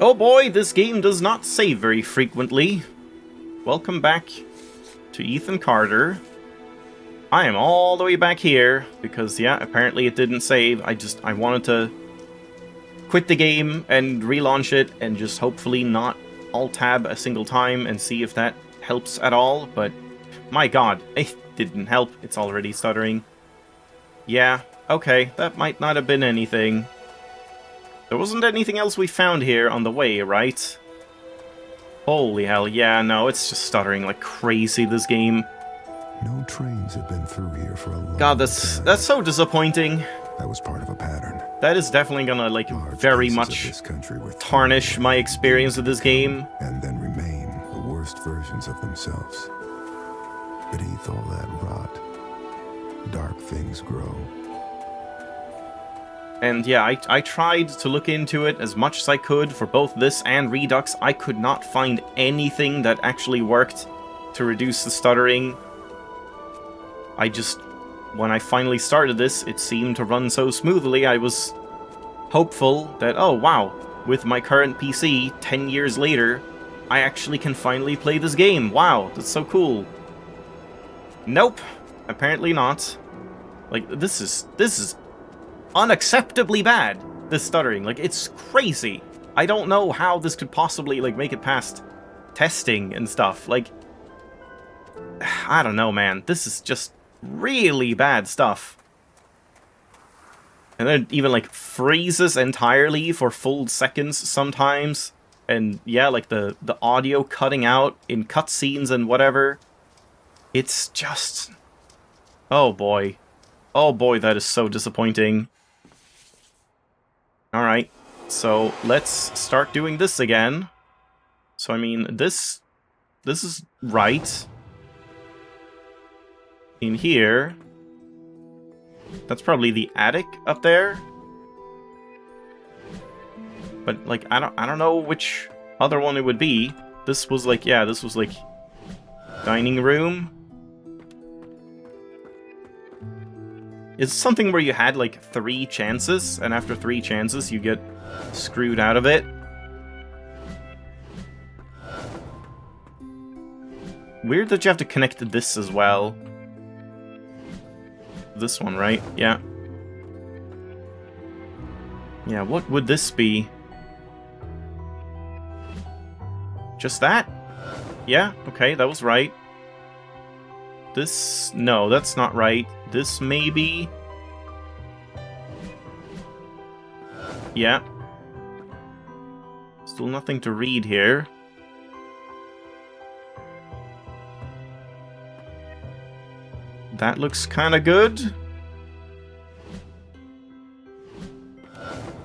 Oh boy, this game does not save very frequently. Welcome back to Ethan Carter. I am all the way back here, because yeah, apparently it didn't save. I wanted to quit the game and relaunch it, and just hopefully not alt-tab a single time and see if that helps at all, but my god, it didn't help. It's already stuttering. Yeah, okay, that might not have been anything. There wasn't anything else we found here on the way, right? Holy hell, yeah, no, it's just stuttering like crazy, this game. No trains have been through here for a long God, time. that's so disappointing. That was part of a pattern. That is definitely gonna, like, Large very pieces much of this country were thrown tarnish away my experience of this game. and then remain the worst versions of themselves. Beneath all that rot, dark things grow. And yeah, I tried to look into it as much as I could for both this and Redux. I could not find anything that actually worked to reduce the stuttering. When I finally started this, it seemed to run so smoothly, I was hopeful that, oh wow, with my current PC, 10 years later, I actually can finally play this game. Wow, that's so cool. Nope, apparently not. Like, this is unacceptably bad, this stuttering. Like, it's crazy. I don't know how this could possibly, like, make it past testing and stuff. Like, I don't know, man. This is just really bad stuff. And then it even, like, freezes entirely for full seconds sometimes. And yeah, like, the audio cutting out in cutscenes and whatever. It's just... oh boy. Oh boy, that is so disappointing. Alright, so let's start doing this again. So, I mean, this is right. In here, that's probably the attic up there. But, like, I don't know which other one it would be. This was like, yeah, this was like dining room. It's something where you had, like, 3 chances, and after 3 chances, you get screwed out of it. Weird that you have to connect to this as well. This one, right? Yeah. Yeah, what would this be? Just that? Yeah, okay, that was right. This... no, that's not right. This maybe... yeah. Still nothing to read here. That looks kinda good.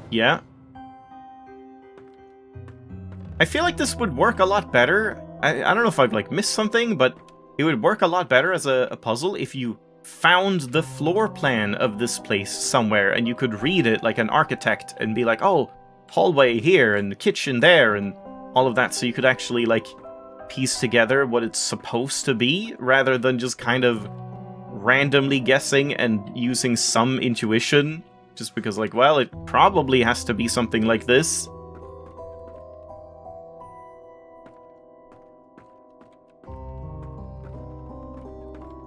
Yeah. I feel like this would work a lot better. I don't know if I've, like, missed something, but it would work a lot better as a puzzle if you found the floor plan of this place somewhere and you could read it like an architect and be like, oh, hallway here and the kitchen there and all of that, so you could actually, like, piece together what it's supposed to be rather than just kind of randomly guessing and using some intuition just because, like, well, it probably has to be something like this.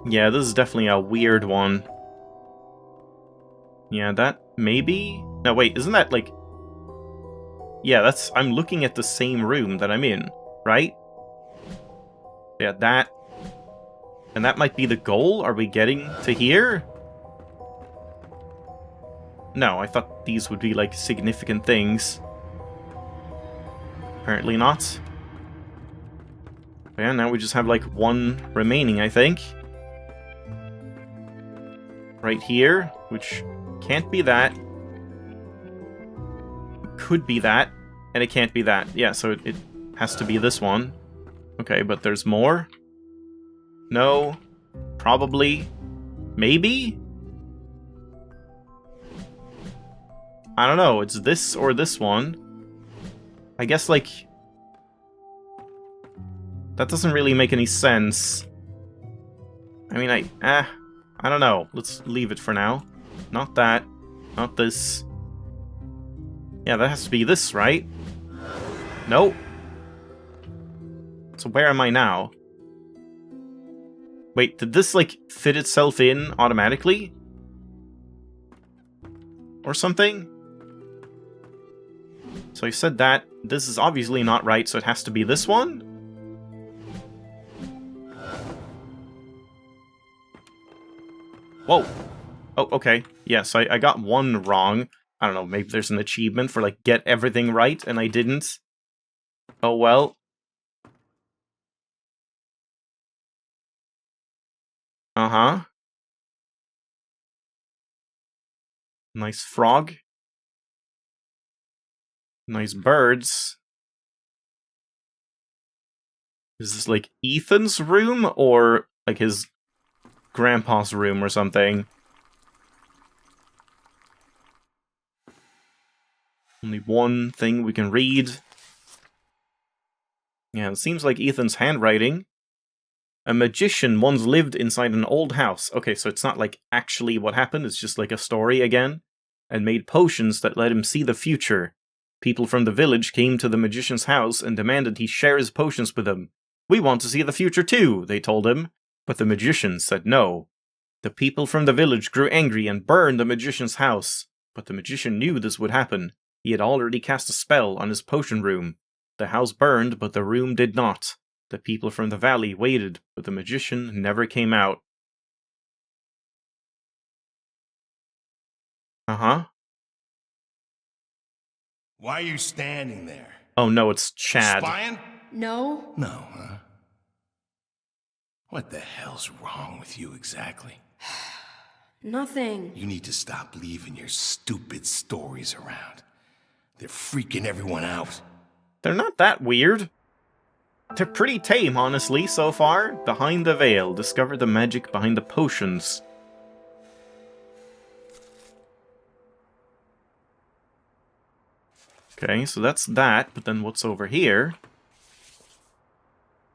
Yeah, this is definitely a weird one. Yeah, that maybe... no, wait, isn't that, like... yeah, that's... I'm looking at the same room that I'm in, right? Yeah, that... and that might be the goal? Are we getting to here? No, I thought these would be, like, significant things. Apparently not. Yeah, now we just have, like, 1 remaining, I think. Right here, which can't be that. Could be that, and it can't be that. Yeah, so it has to be this one. Okay, but there's more? No. Probably. Maybe? I don't know, it's this or this one. I guess, like... that doesn't really make any sense. I mean, I don't know. Let's leave it for now. Not that. Not this. Yeah, that has to be this, right? No. So where am I now? Wait, did this, like, fit itself in automatically? Or something? So I said that. This is obviously not right, so it has to be this one? Whoa. Oh, okay. Yes, I got one wrong. I don't know, maybe there's an achievement for, like, get everything right, and I didn't. Oh well. Uh-huh. Nice frog. Nice birds. Is this, like, Ethan's room, or, like, his grandpa's room or something? Only one thing we can read. Yeah, it seems like Ethan's handwriting. A magician once lived inside an old house. Okay, so it's not like actually what happened, it's just like a story again. And made potions that let him see the future. People from the village came to the magician's house and demanded he share his potions with them. We want to see the future too, they told him. But the magician said no. The people from the village grew angry and burned the magician's house. But the magician knew this would happen. He had already cast a spell on his potion room. The house burned, but the room did not. The people from the valley waited, but the magician never came out. Uh-huh. Why are you standing there? Oh no, it's Chad. Spying? No? No, huh? What the hell's wrong with you exactly? Nothing. You need to stop leaving your stupid stories around. They're freaking everyone out. They're not that weird. They're pretty tame, honestly, so far. Behind the veil, discover the magic behind the potions. Okay, so that's that, but then what's over here?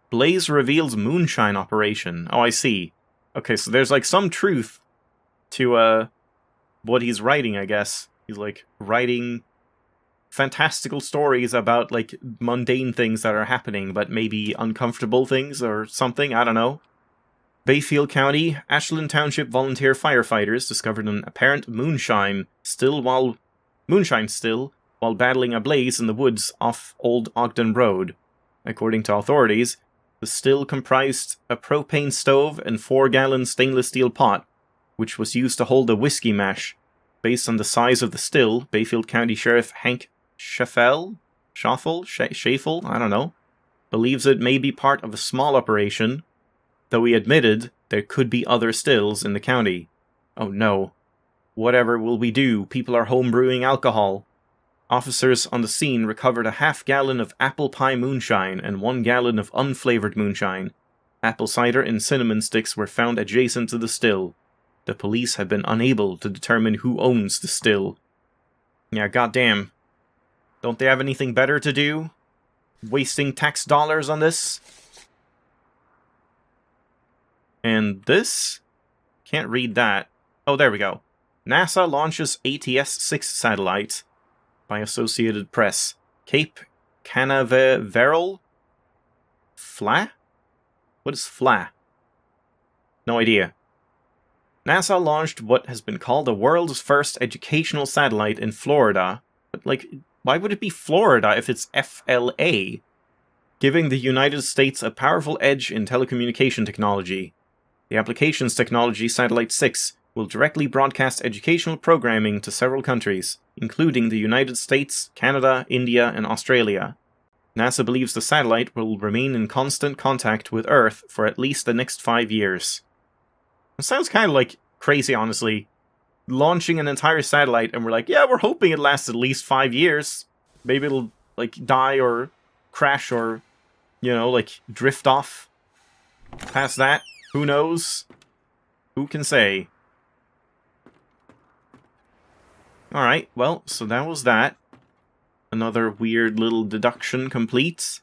Blaze reveals moonshine operation. Oh, I see. Okay, so there's like some truth to what he's writing, I guess. He's like writing fantastical stories about like mundane things that are happening, but maybe uncomfortable things or something, I don't know. Bayfield County, Ashland Township volunteer firefighters discovered an apparent moonshine still while battling a blaze in the woods off Old Ogden Road. According to authorities, the still comprised a propane stove and 4-gallon stainless steel pot, which was used to hold a whiskey mash. Based on the size of the still, Bayfield County Sheriff Hank Schaffel, I don't know, believes it may be part of a small operation, though he admitted there could be other stills in the county. Oh no. Whatever will we do? People are homebrewing alcohol. Officers on the scene recovered a half-gallon of apple pie moonshine and 1 gallon of unflavored moonshine. Apple cider and cinnamon sticks were found adjacent to the still. The police have been unable to determine who owns the still. Yeah, goddamn. Don't they have anything better to do? Wasting tax dollars on this? And this? Can't read that. Oh, there we go. NASA launches ATS-6 satellite. By Associated Press. Cape Canaveral? Fla? What is Fla? No idea. NASA launched what has been called the world's first educational satellite in Florida. But, like, why would it be Florida if it's FLA? Giving the United States a powerful edge in telecommunication technology. The Applications Technology Satellite 6 will directly broadcast educational programming to several countries, including the United States, Canada, India, and Australia. NASA believes the satellite will remain in constant contact with Earth for at least the next 5 years. It sounds kind of like crazy, honestly. Launching an entire satellite and we're like, yeah, we're hoping it lasts at least 5 years. Maybe it'll, like, die or crash or, you know, like, drift off. Past that, who knows? Who can say? Alright, well, so that was that. Another weird little deduction complete.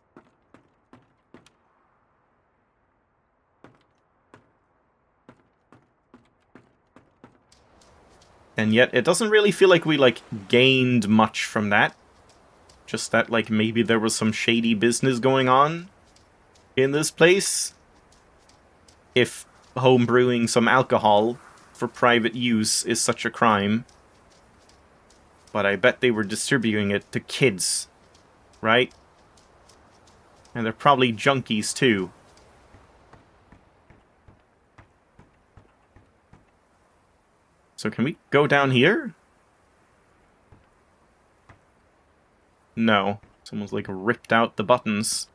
And yet, it doesn't really feel like we, like, gained much from that. Just that, like, maybe there was some shady business going on in this place. If homebrewing some alcohol for private use is such a crime. But I bet they were distributing it to kids, right? And they're probably junkies too. So can we go down here? No. Someone's like ripped out the buttons.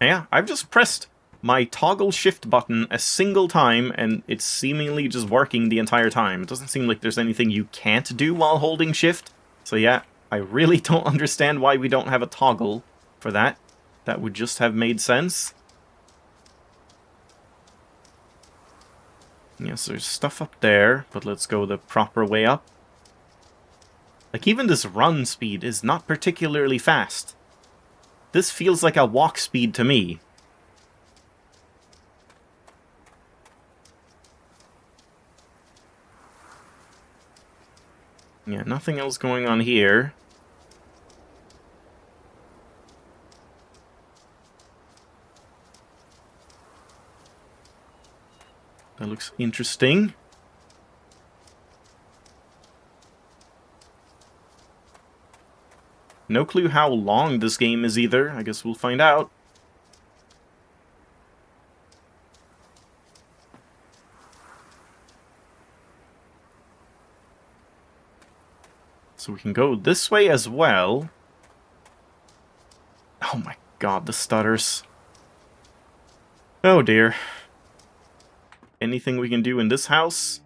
Yeah, I've just pressed my toggle shift button a single time and it's seemingly just working the entire time. It doesn't seem like there's anything you can't do while holding shift. So yeah, I really don't understand why we don't have a toggle for that. That would just have made sense. Yes, there's stuff up there, but let's go the proper way up. Like, even this run speed is not particularly fast. This feels like a walk speed to me. Yeah, nothing else going on here. That looks interesting. No clue how long this game is either. I guess we'll find out. So we can go this way as well. Oh my god, the stutters. Oh dear. Anything we can do in this house?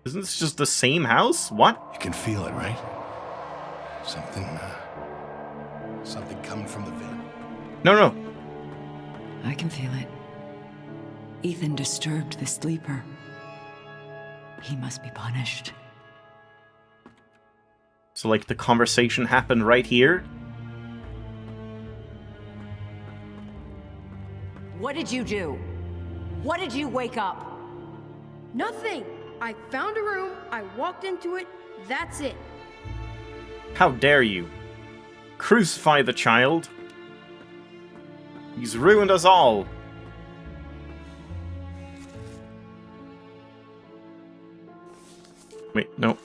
Isn't this just the same house? What? You can feel it, right? Something coming from the vent. No. I can feel it. Ethan disturbed the sleeper. He must be punished. So, like, the conversation happened right here? What did you do? What did you wake up? Nothing. I found a room, I walked into it, that's it. How dare you? Crucify the child. He's ruined us all. Wait, no.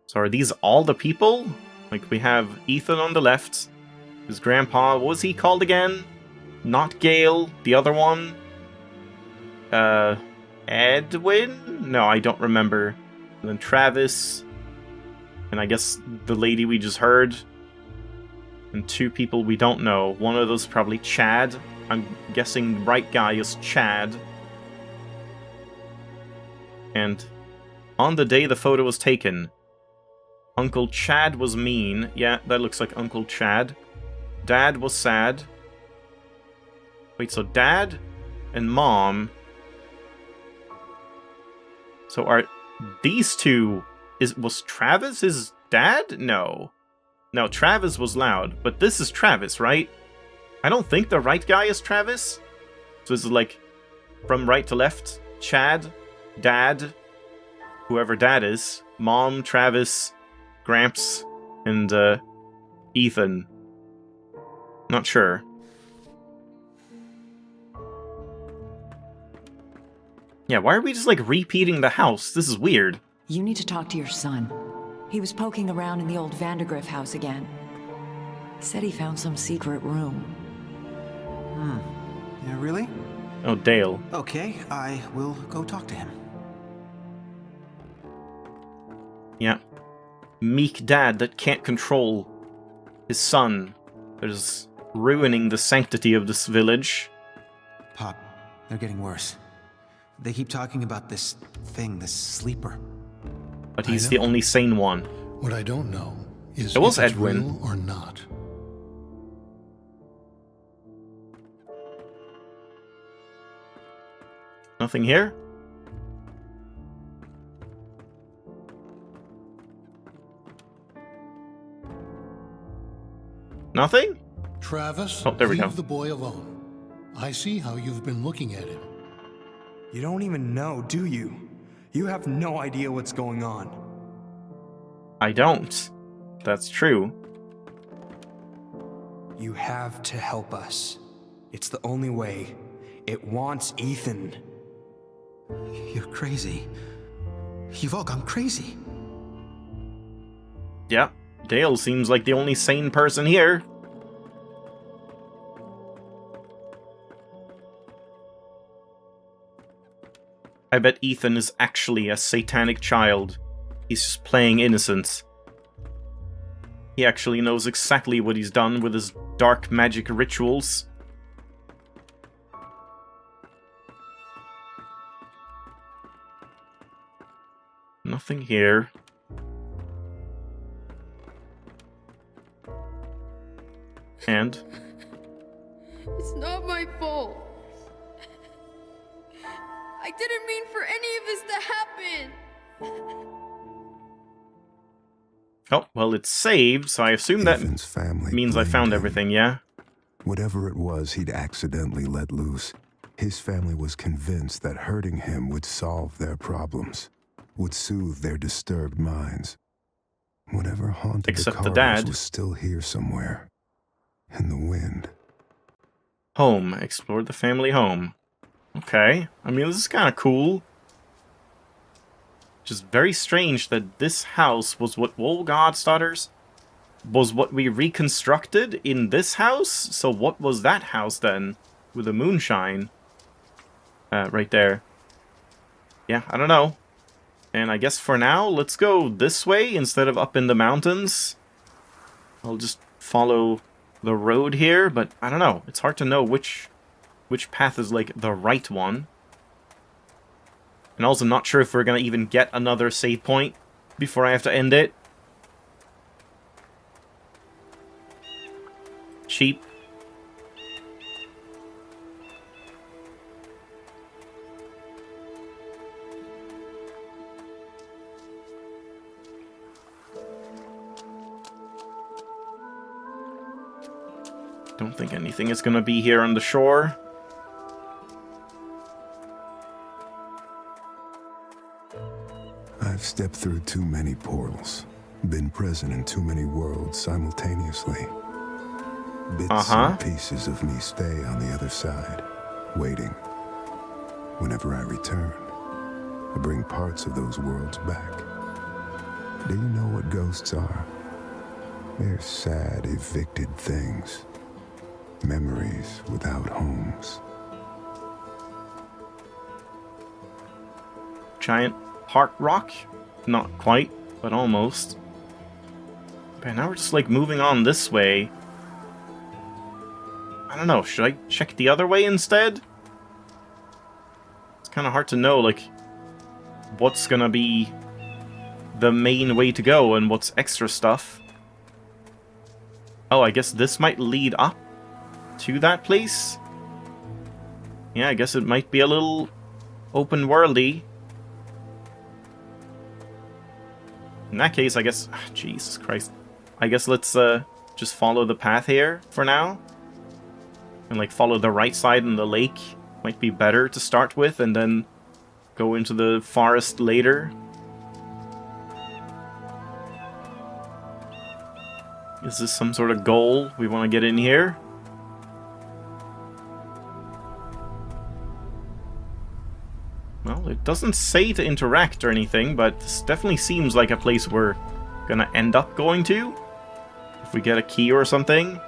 So are these all the people? Like, we have Ethan on the left. His grandpa, what was he called again? Not Gale, the other one? Edwin? No, I don't remember. And then Travis. And I guess the lady we just heard. And two people we don't know. One of those probably Chad. I'm guessing the right guy is Chad. And on the day the photo was taken, Uncle Chad was mean. Yeah, that looks like Uncle Chad. Dad was sad. Wait, so Dad and Mom... So are these two... Was Travis his dad? No. No, Travis was loud. But this is Travis, right? I don't think the right guy is Travis. So this is like from right to left. Chad, Dad, whoever Dad is. Mom, Travis, Gramps, and Ethan. Not sure. Yeah, why are we just like repeating the house? This is weird. You need to talk to your son. He was poking around in the old Vandergriff house again. Said he found some secret room. Yeah, really? Oh, Dale. Okay, I will go talk to him. Yeah. Meek dad that can't control his son. That is ruining the sanctity of this village. Pop, they're getting worse. They keep talking about this thing, this sleeper. But he's the only sane one. What I don't know is It was if it's Edwin. real or not. Nothing here? Nothing? Travis, Oh, there we leave go. the boy alone. I see how you've been looking at him. You don't even know, do you? You have no idea what's going on. I don't. That's true. You have to help us. It's the only way. It wants Ethan. You're crazy. You've all gone crazy. Yeah, Dale seems like the only sane person here. I bet Ethan is actually a satanic child. He's just playing innocent. He actually knows exactly what he's done with his dark magic rituals. Nothing here. And? It's not my fault. I didn't mean for any of this to happen. Oh, well, it's saved, so I assume that Ethan's family means I found blamed him. everything, yeah? Whatever it was he'd accidentally let loose, his family was convinced that hurting him would solve their problems, would soothe their disturbed minds. Whatever haunted Except the the dad. Carters was still here somewhere, in the wind. Home. Explore the family home. Okay. I mean, this is kind of cool. Just very strange that this house was what Wolfgod's was what we reconstructed in this house? So what was that house then? With the moonshine? Right there. Yeah, I don't know. And I guess for now, let's go this way instead of up in the mountains. I'll just follow the road here, but I don't know. It's hard to know which path is, like, the right one. And also not sure if we're gonna even get another save point before I have to end it. Sheep. Don't think anything is gonna be here on the shore. I've stepped through too many portals, been present in too many worlds simultaneously. Bits and pieces of me stay on the other side, waiting. Whenever I return, I bring parts of those worlds back. Do you know what ghosts are? They're sad, evicted things. Memories without homes. Giant heart rock? Not quite, but almost. Okay, now we're just like moving on this way. I don't know, should I check the other way instead? It's kind of hard to know, like, what's gonna be the main way to go and what's extra stuff. Oh, I guess this might lead up to that place? Yeah, I guess it might be a little open-worldy. In that case, I guess... Jesus Christ. I guess let's just follow the path here for now. And like follow the right side in the lake. Might be better to start with and then go into the forest later. Is this some sort of goal we want to get in here? Well, it doesn't say to interact or anything, but this definitely seems like a place we're gonna end up going to. If we get a key or something.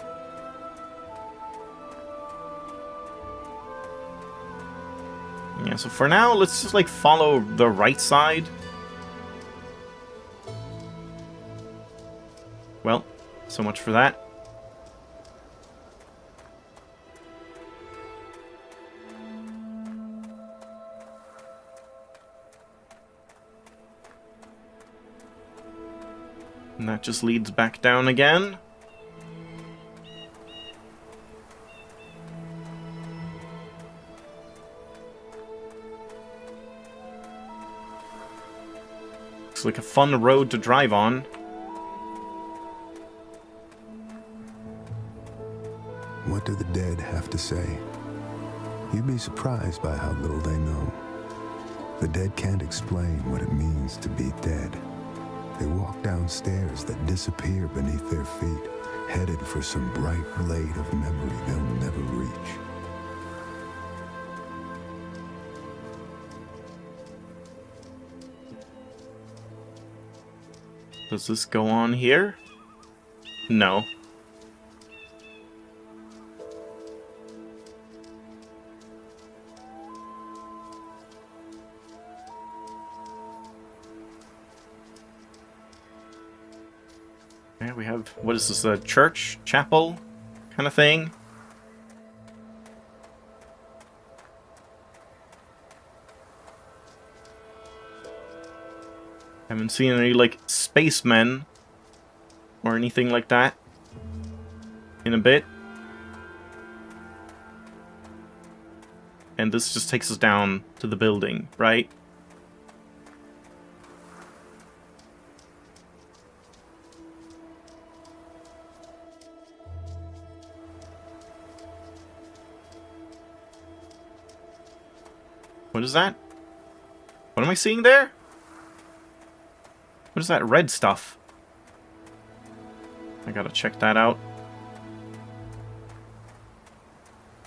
Yeah, so for now, let's just like follow the right side. Well, so much for that. And that just leads back down again. Looks like a fun road to drive on. What do the dead have to say? You'd be surprised by how little they know. The dead can't explain what it means to be dead. They walk down stairs that disappear beneath their feet, headed for some bright blade of memory they'll never reach. Does this go on here? No. Yeah, we have, what is this, a church, chapel kind of thing? Haven't seen any, like, spacemen or anything like that in a bit. And this just takes us down to the building, right? What is that? What am I seeing there? What is that red stuff? I gotta check that out.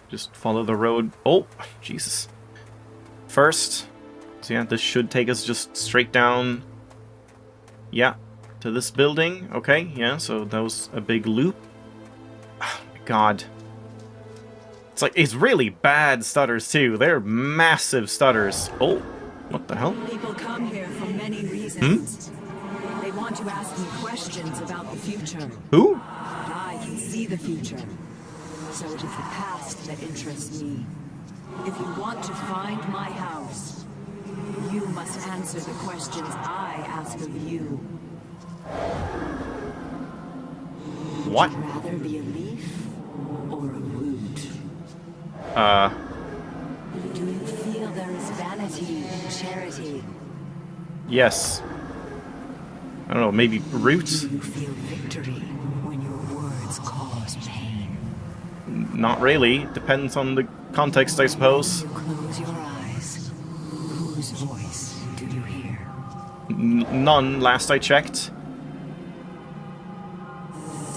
Just follow the road. Oh, Jesus. First, so yeah, this should take us just straight down. Yeah, to this building. Okay, yeah, so that was a big loop. Oh my god. It's like, it's really bad stutters too. They're massive stutters. Oh, what the hell? People come here for many reasons. They want to ask me questions about the future. Who? I can see the future. So it is the past that interests me. If you want to find my house, you must answer the questions I ask of you. What? Would you rather be a leaf or a root? Do you feel there is vanity in charity? Yes. I don't know, maybe roots? Do you feel victory when your words cause pain? Not really. Depends on the context, I suppose. You close your eyes. Whose voice do you hear? None, last I checked.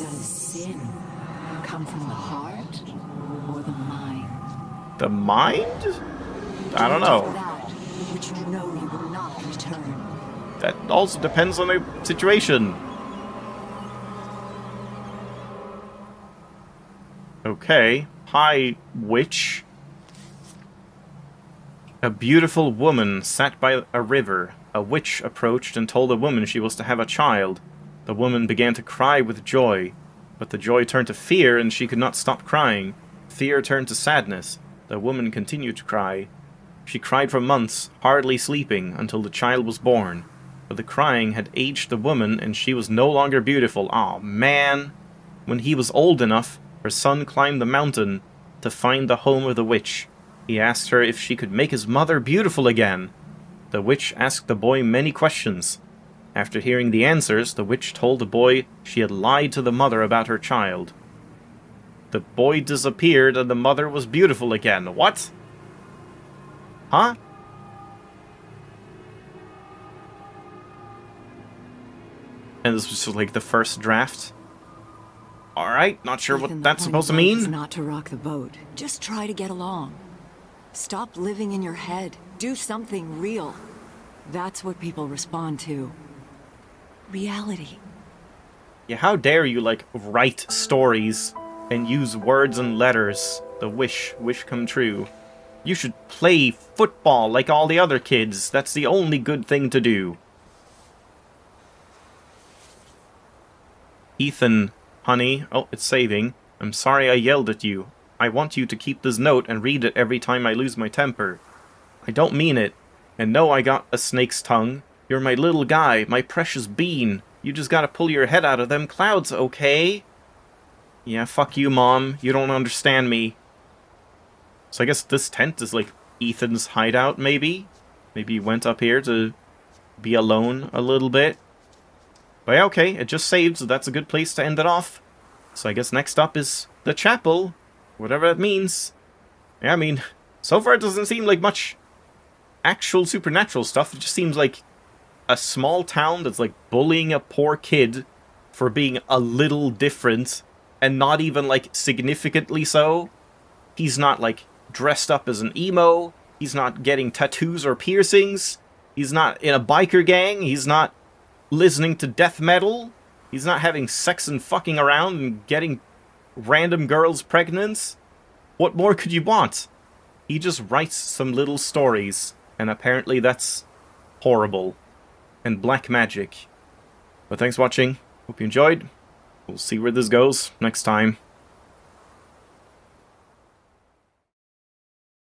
Does sin come from the heart or the mind? The mind? I don't know. That which you know you will not return. That also depends on the situation. Okay. Hi, witch. A beautiful woman sat by a river. A witch approached and told the woman she was to have a child. The woman began to cry with joy, but the joy turned to fear and she could not stop crying. Fear turned to sadness. The woman continued to cry. She cried for months, hardly sleeping, until the child was born. But the crying had aged the woman, and she was no longer beautiful. Aw, man. When he was old enough, her son climbed the mountain to find the home of the witch. He asked her if she could make his mother beautiful again. The witch asked the boy many questions. After hearing the answers, the witch told the boy she had lied to the mother about her child. The boy disappeared, and the mother was beautiful again. What? Huh? And this was just like the first draft. Alright, not sure what Ethan, that's the point supposed to of life is mean. not to rock the boat. Just try to get along. Stop living in your head. Do something real. That's what people respond to. Reality. Yeah, how dare you, like, write stories and use words and letters. The wish come true. You should play football like all the other kids. That's the only good thing to do. Ethan, honey. Oh, it's saving. I'm sorry I yelled at you. I want you to keep this note and read it every time I lose my temper. I don't mean it. And no, I got a snake's tongue. You're my little guy, my precious bean. You just gotta pull your head out of them clouds, okay? Yeah, fuck you, Mom. You don't understand me. So I guess this tent is like Ethan's hideout, maybe? Maybe he went up here to be alone a little bit. But yeah, okay, it just saved, so that's a good place to end it off. So I guess next up is the chapel. Whatever that means. Yeah, I mean, so far it doesn't seem like much actual supernatural stuff. It just seems like a small town that's like bullying a poor kid for being a little different, and not even like significantly so. He's not like dressed up as an emo. He's not getting tattoos or piercings. He's not in a biker gang. He's not listening to death metal. He's not having sex and fucking around and getting random girls pregnant. What more could you want? He just writes some little stories, and apparently that's horrible and black magic. But thanks for watching. Hope you enjoyed. We'll see where this goes next time.